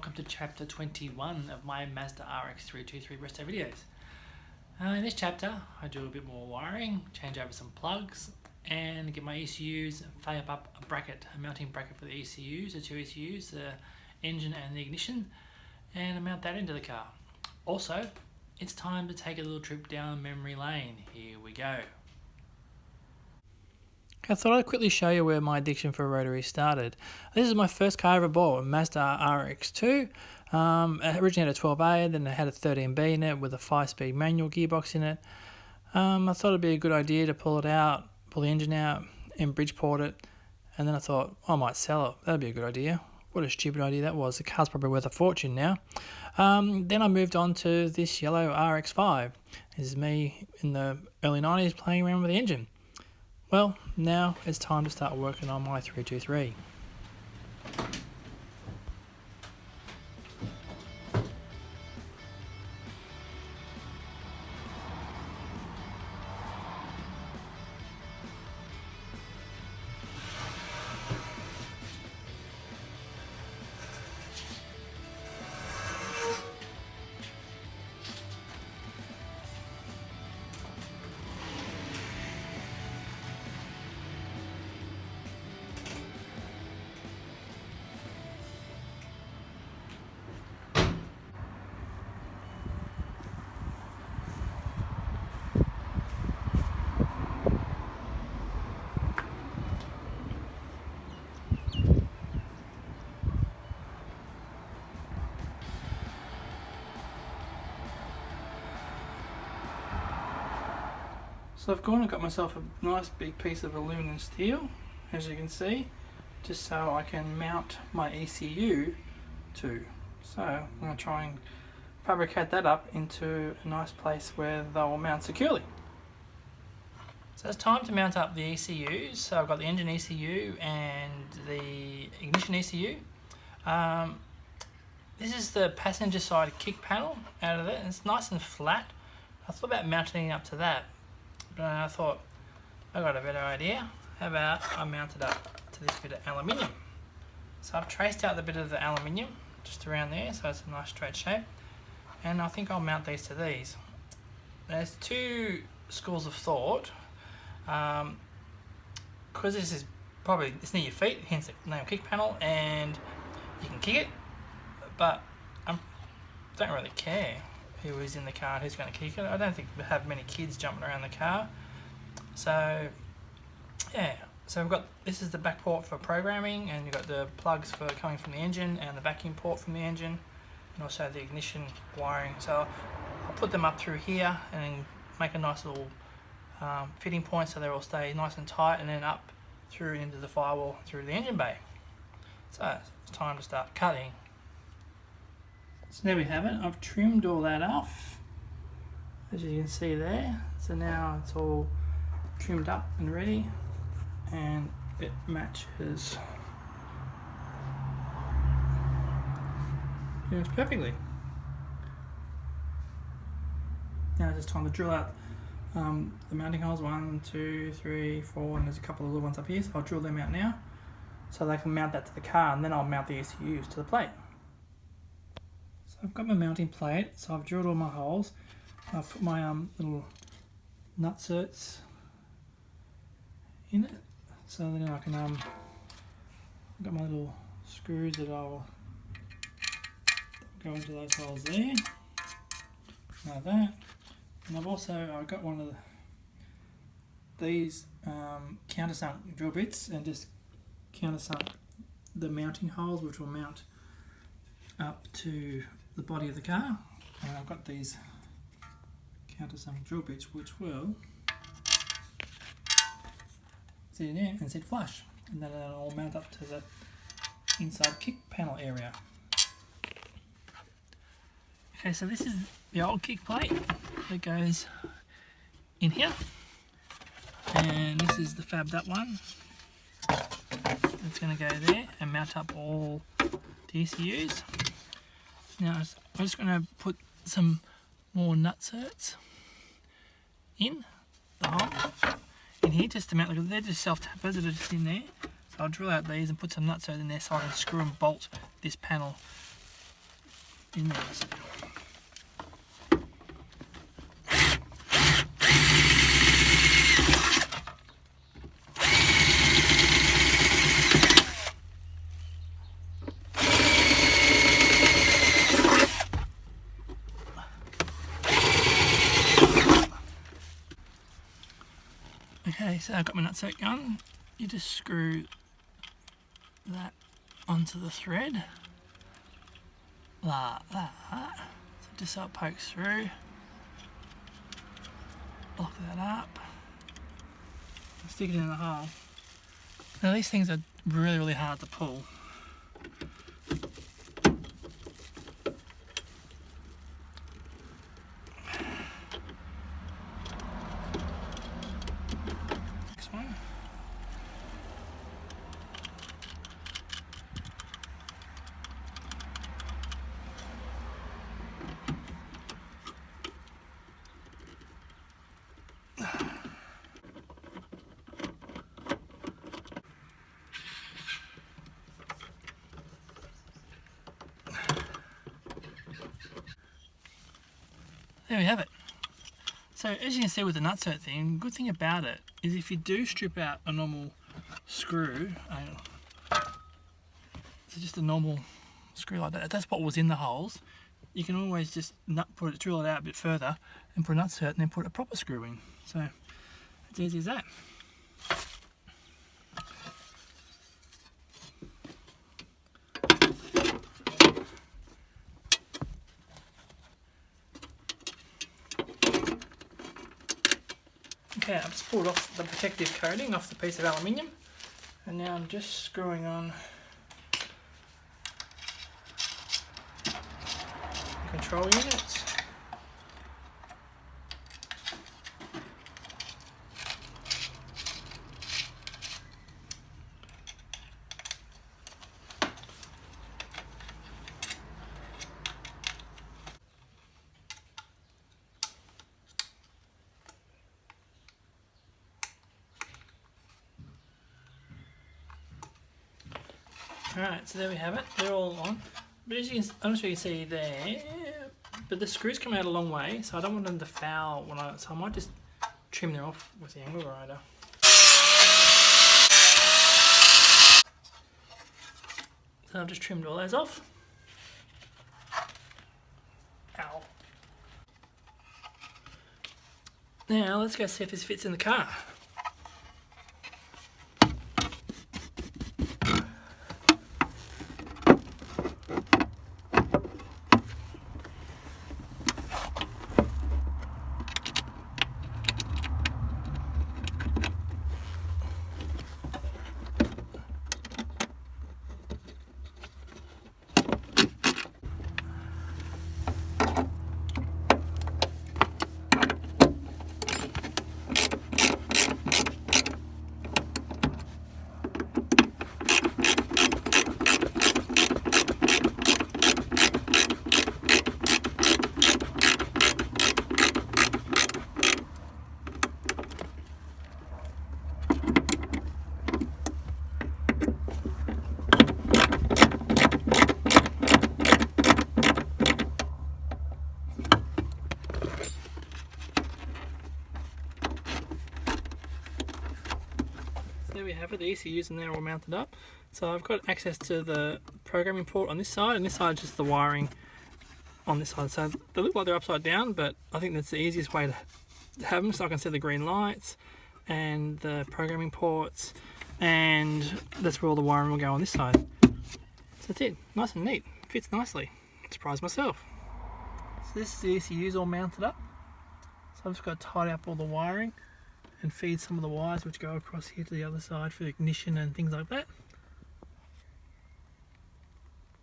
welcome to chapter 21 of my Mazda RX-323 resto videos. In this chapter I do a bit more wiring, change over some plugs and get my ECUs, fire up a bracket, a mounting bracket for the ECUs, the two ECUs, the engine and the ignition, and mount that into the car. Also, it's time to take a little trip down memory lane. Here we go. I thought I'd quickly show you where my addiction for rotary started. This is my first car I ever bought, a Mazda RX-2. It originally had a 12A, then it had a 13B in it with a 5-speed manual gearbox in it. I thought it'd be a good idea to pull the engine out and Bridgeport it, and then I thought I might sell it. That'd be a good idea. What a stupid idea that was. The car's probably worth a fortune now. Then I moved on to this yellow RX-5. This is me in the early 90s playing around with the engine. Well, now it's time to start working on my 323. So I've gone and got myself a nice big piece of aluminum steel, as you can see, just so I can mount my ECU to. So I'm going to try and fabricate that up into a nice place where they'll mount securely. So it's time to mount up the ECUs. So I've got the engine ECU and the ignition ECU. This is the passenger side kick panel out of it, and it's nice and flat. I thought about mounting it up to that, but I thought I got a better idea. How about I mount it up to this bit of aluminium? So I've traced out the bit of the aluminium just around there, so it's a nice straight shape. And I think I'll mount these to these. There's two schools of thought. Because this is probably, it's near your feet, hence the name kick panel, and you can kick it, but I don't really care who is in the car and who's going to kick it. I don't think we have many kids jumping around the car. So yeah, so we've got, this is the back port for programming, and you've got the plugs for coming from the engine and the vacuum port from the engine, and also the ignition wiring. So I'll put them up through here and make a nice little fitting point so they all stay nice and tight, and then up through into the firewall through the engine bay. So it's time to start cutting. So there we have it. I've trimmed all that off, as you can see there. So now it's all trimmed up and ready, and it matches perfectly. Now it's just time to drill out the mounting holes. 1, 2, 3, 4, and there's a couple of little ones up here, so I'll drill them out now so they can mount that to the car, and then I'll mount the ECUs to the plate. So I've got my mounting plate, so I've drilled all my holes. I've put my little nut certs in it, so then I can I've got my little screws that I'll go into those holes there, like that. And I've got one of these countersunk drill bits, and just countersunk the mounting holes, which will mount up to the body of the car. And I've got these countersunk drill bits which will sit in there and sit flush, and then it'll all mount up to the inside kick panel area. Okay, so this is the old kick plate that goes in here, and this is the fabbed up one. It's going to go there and mount up all the ECUs. Now I'm just going to put some more nut certs in the hole in here just to mount. Look, they're just self-tappers that are just in there. So I'll drill out these and put some nut certs in there so I can screw and bolt this panel in there. Okay, so I've got my nutset gun. You just screw that onto the thread like that. So just so it pokes through. Lock that up. Stick it in the hole. Now these things are really hard to pull. Next one. There we have it. So as you can see with the nutset thing, good thing about it is if you do strip out a normal screw, so just a normal screw like that, that's what was in the holes, you can always just drill it out a bit further and put a nutset and then put a proper screw in. So it's easy as that. Okay, I've just pulled off the protective coating off the piece of aluminium, and now I'm just screwing on the control units. Alright, so there we have it, they're all on. But as you can, I'm not sure you can see there, but the screws come out a long way, so I don't want them to foul so I might just trim them off with the angle grinder. So I've just trimmed all those off. Ow. Now let's go see if this fits in the car. There we have it, the ECUs and they're all mounted up. So I've got access to the programming port on this side, and this side is just the wiring on this side. So they look like they're upside down, but I think that's the easiest way to have them, so I can see the green lights and the programming ports, and that's where all the wiring will go on this side. So that's it, nice and neat, fits nicely. Surprised myself. So this is the ECUs all mounted up. So I've just got to tidy up all the wiring and feed some of the wires which go across here to the other side for the ignition and things like that.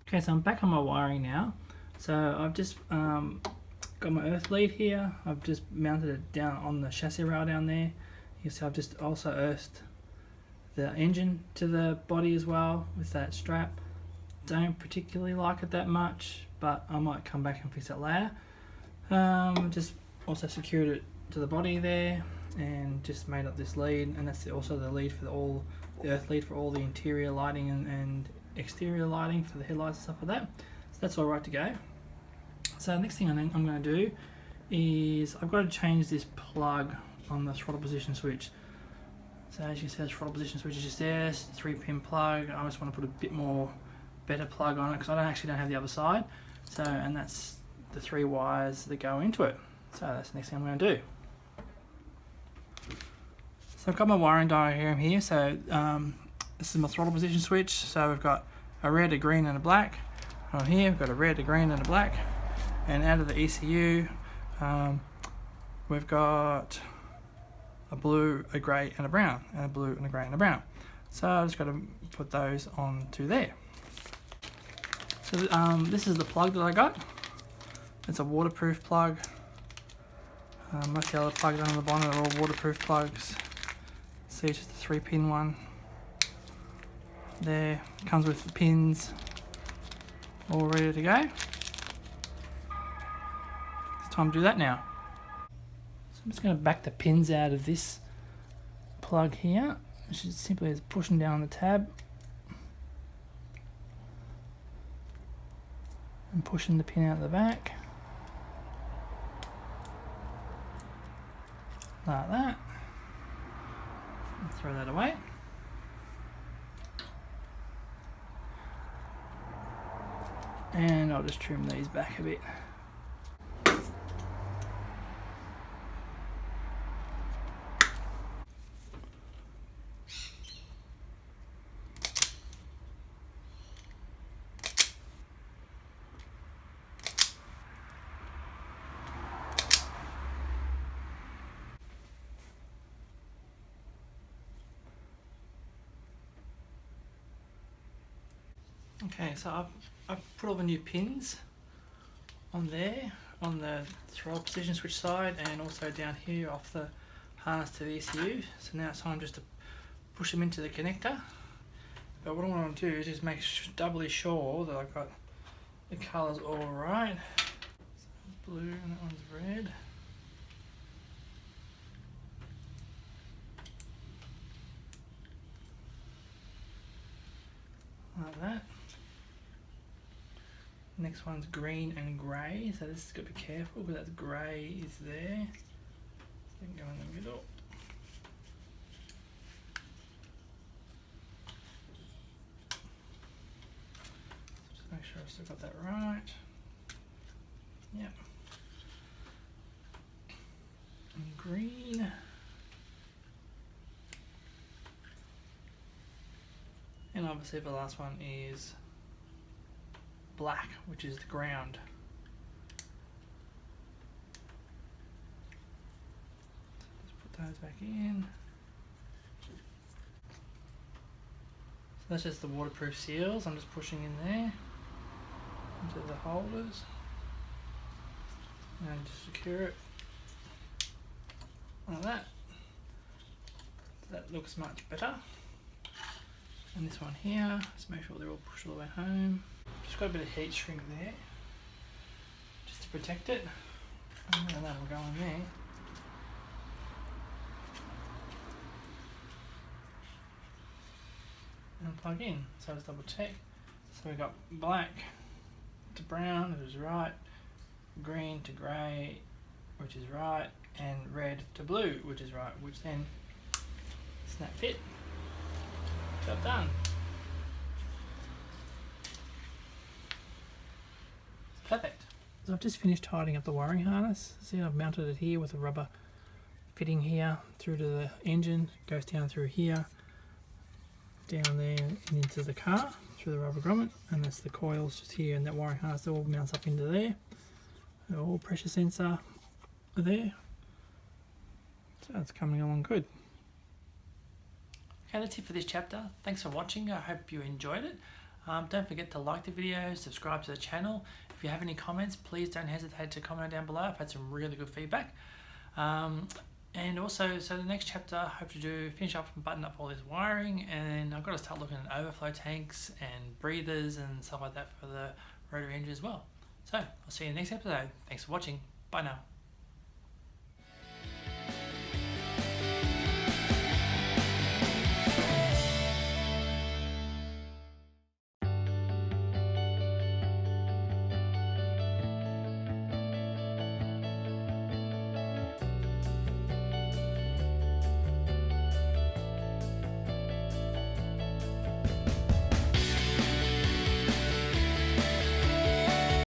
Okay, so I'm back on my wiring now. So I've just got my earth lead here. I've just mounted it down on the chassis rail down there. You see I've just also earthed the engine to the body as well with that strap. Don't particularly like it that much, but I might come back and fix it later. Just also secured it to the body there, and just made up this lead, and that's also the lead for the earth lead for all the interior lighting and exterior lighting for the headlights and stuff like that. So that's all right to go. So the next thing I'm going to do is I've got to change this plug on the throttle position switch. So as you can see, the throttle position switch is just there. It's a 3-pin plug. I just want to put a bit more better plug on it because I don't have the other side. So, and that's the 3 wires that go into it. So that's the next thing I'm going to do. So I've got my wiring diagram here. So this is my throttle position switch. So we've got a red, a green, and a black. On here we've got a red, a green, and a black. And out of the ECU, we've got a blue, a grey, and a brown, and a blue, and a grey, and a brown. So I've just got to put those onto there. So this is the plug that I got. It's a waterproof plug. Most of the other plugs on the bottom are all waterproof plugs. See, it's just a 3-pin one. There, comes with the pins all ready to go. It's time to do that now. So I'm just going to back the pins out of this plug here, which is simply as pushing down the tab and pushing the pin out the back like that. And throw that away. And I'll just trim these back a bit. Okay, so I've put all the new pins on there, on the throttle position switch side, and also down here off the harness to the ECU. So now it's time just to push them into the connector. But what I want to do is just make doubly sure that I've got the colours all right. So blue and that one's red. Like that. Next one's green and grey, so this has got to be careful because that grey is there. So you can go in the middle. Just make sure I've still got that right. Yep. And green. And obviously the last one is black, which is the ground. Let's put those back in. So that's just the waterproof seals. I'm just pushing in there into the holders and just secure it like that. That looks much better. And this one here, just make sure they're all pushed all the way home. Just got a bit of heat shrink there, just to protect it. And that will go in there. And plug in. So let's double check. So we've got black to brown, which is right, green to grey, which is right, and red to blue, which is right, which then snap fit. Job done. Perfect. So I've just finished tidying up the wiring harness. See, I've mounted it here with a rubber fitting here through to the engine, goes down through here, down there and into the car through the rubber grommet, and that's the coils just here, and that wiring harness all mounts up into there. All pressure sensor there. So it's coming along good. Okay, that's it for this chapter. Thanks for watching. I hope you enjoyed it. Don't forget to like the video, subscribe to the channel. If you have any comments, please don't hesitate to comment down below. I've had some really good feedback. And also, so the next chapter, I hope to finish up and button up all this wiring, and I've got to start looking at overflow tanks and breathers and stuff like that for the rotary engine as well. So I'll see you in the next episode. Thanks for watching. Bye now.